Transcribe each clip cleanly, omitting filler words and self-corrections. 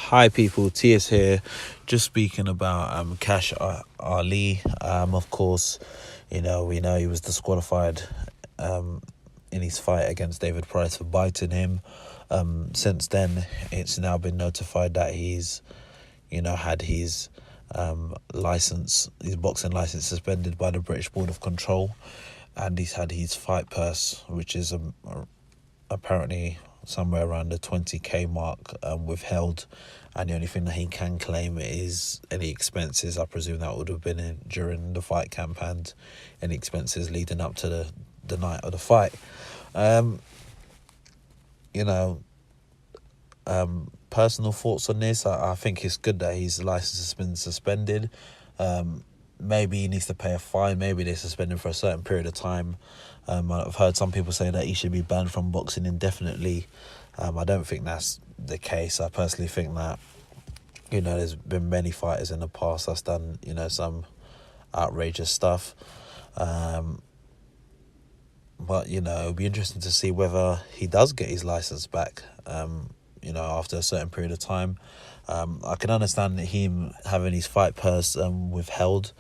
Hi people, TS here. Just speaking about Kash Ali. Of course, we know he was disqualified in his fight against David Price for biting him. Since then, it's now been notified that he's had his his boxing license suspended by the British Board of Control, and he's had his fight purse, which is apparently somewhere around the 20k mark, withheld, and the only thing that he can claim is any expenses. I presume that would have been during the fight camp and any expenses leading up to the night of the fight. Personal thoughts on this. I think it's good that his license has been suspended. Maybe he needs to pay a fine. Maybe they suspend him for a certain period of time. I've heard some people say that he should be banned from boxing indefinitely. I don't think that's the case. I personally think that there's been many fighters in the past that's done some outrageous stuff. But it'll be interesting to see whether he does get his license back after a certain period of time. I can understand him having his fight purse withheld,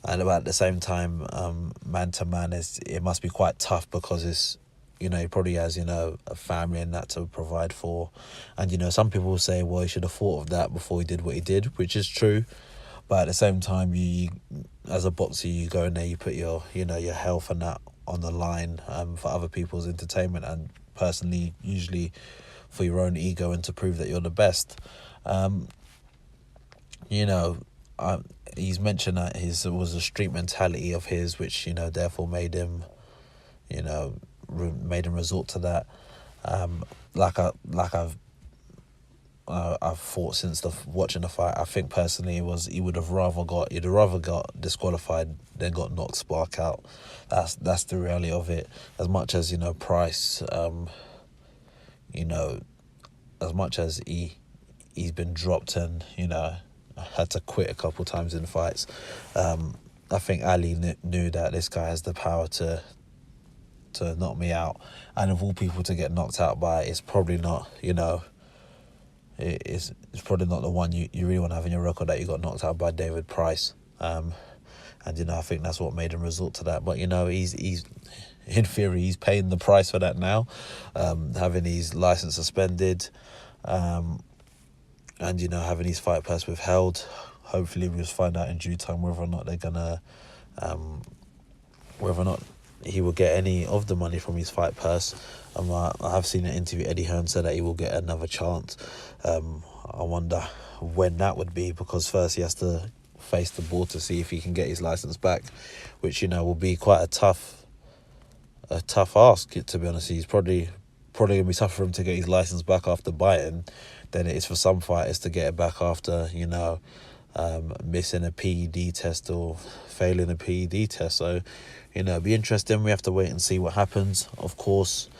and at the same time, man to man, it must be quite tough because it's he probably has a family and that to provide for, and some people will say, well, he should have thought of that before he did what he did, which is true. But at the same time, you as a boxer, you go in there, you put your your health and that on the line for other people's entertainment, and personally, usually for your own ego and to prove that you're the best. He's mentioned that it was a street mentality of his, which therefore made him resort to that. I've thought since watching the fight, I think personally he'd rather got disqualified than got knocked spark out. That's the reality of it. As much as Price, as much as he's been dropped and had to quit a couple times in fights, I think Ali knew that this guy has the power to knock me out, and of all people to get knocked out by, it's probably not it's probably not the one you really want to have in your record, that you got knocked out by David Price. And I think that's what made him resort to that. But he's in theory, he's paying the price for that now, having his license suspended, and having his fight purse withheld. Hopefully we'll find out in due time whether or not they're gonna whether or not he will get any of the money from his fight purse. I have seen an interview, Eddie Hearn said that he will get another chance. I wonder when that would be, because first he has to face the board to see if he can get his license back, which will be quite a tough ask, to be honest. He's probably gonna be tougher for him to get his license back after biting than it is for some fighters to get it back after missing a PED test or failing a PED test. So it'll be interesting. We have to wait and see what happens. Of course,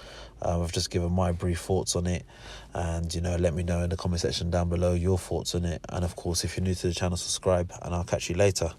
I've just given my brief thoughts on it, and let me know in the comment section down below your thoughts on it. And of course, if you're new to the channel, subscribe, and I'll catch you later.